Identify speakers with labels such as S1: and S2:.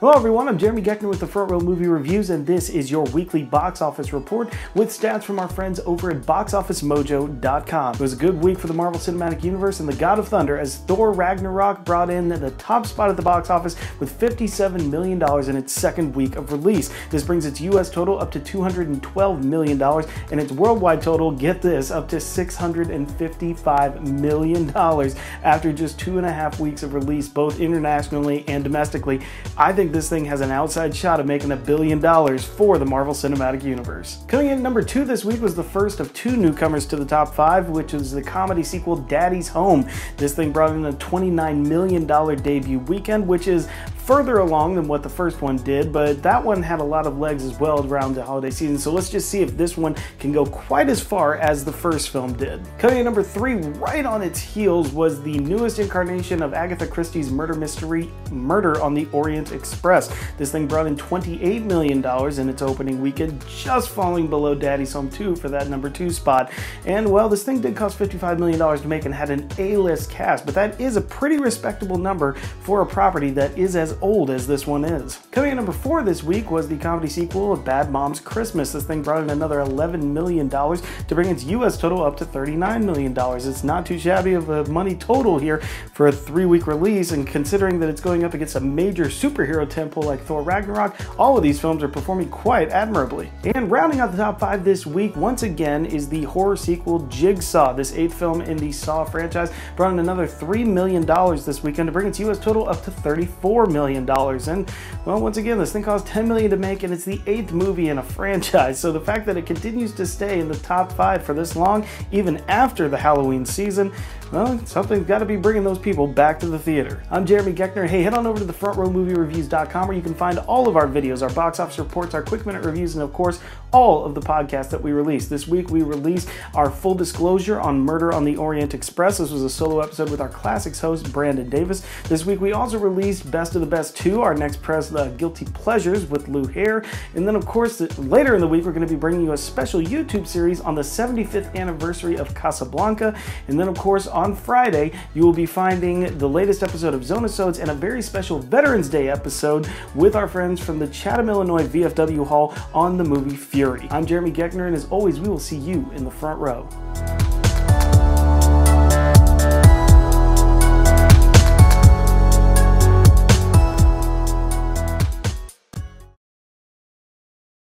S1: Hello everyone, I'm Jeremy Geckner with the Front Row Movie Reviews, and this is your weekly box office report with stats from our friends over at boxofficemojo.com. It was a good week for the Marvel Cinematic Universe and the God of Thunder as Thor Ragnarok brought in the top spot at the box office with $57 million in its second week of release. This brings its US total up to $212 million and its worldwide total, get this, up to $655 million after just 2.5 weeks of release, both internationally and domestically. I think this thing has an outside shot of making $1 billion for the Marvel Cinematic Universe. Coming in at number 2 this week was the first of 2 newcomers to the top 5, which was the comedy sequel Daddy's Home. This thing brought in a $29 million debut weekend, which is further along than what the first one did, but that one had a lot of legs as well around the holiday season, so let's just see if this one can go quite as far as the first film did. Coming in at number 3, right on its heels, was the newest incarnation of Agatha Christie's murder mystery, Murder on the Orient Express. This thing brought in $28 million in its opening weekend, just falling below Daddy's Home 2 for that number 2 spot. And well, this thing did cost $55 million to make and had an A-list cast, but that is a pretty respectable number for a property that is as old as this one is. Coming in at number 4 this week was the comedy sequel of Bad Moms Christmas. This thing brought in another $11 million to bring its US total up to $39 million. It's not too shabby of a money total here for a 3-week release, and considering that it's going up against a major superhero tentpole like Thor Ragnarok, all of these films are performing quite admirably. And rounding out the top 5 this week, once again, is the horror sequel Jigsaw. This 8th film in the Saw franchise brought in another $3 million this weekend to bring its US total up to $34 million. And well, once again, this thing cost $10 million to make, and it's the 8th movie in a franchise, so the fact that it continues to stay in the top 5 for this long, even after the Halloween season, well, something's got to be bringing those people back to the theater. I'm Jeremy Geckner. Hey, head on over to the FrontRowMovieReviews.com where you can find all of our videos, our box office reports, our quick minute reviews, and of course, all of the podcasts that we release. This week, we released our full disclosure on Murder on the Orient Express. This was a solo episode with our Classics host, Brandon Davis. This week, we also released Best of the Best 2, our next press, Guilty Pleasures with Lou Hare. And then, of course, later in the week, we're going to be bringing you a special YouTube series on the 75th anniversary of Casablanca. And then, of course, on Friday, you will be finding the latest episode of Zonasodes and a very special Veterans Day episode with our friends from the Chatham, Illinois VFW Hall on the movie Fury. I'm Jeremy Geckner, and as always, we will see you in the front row.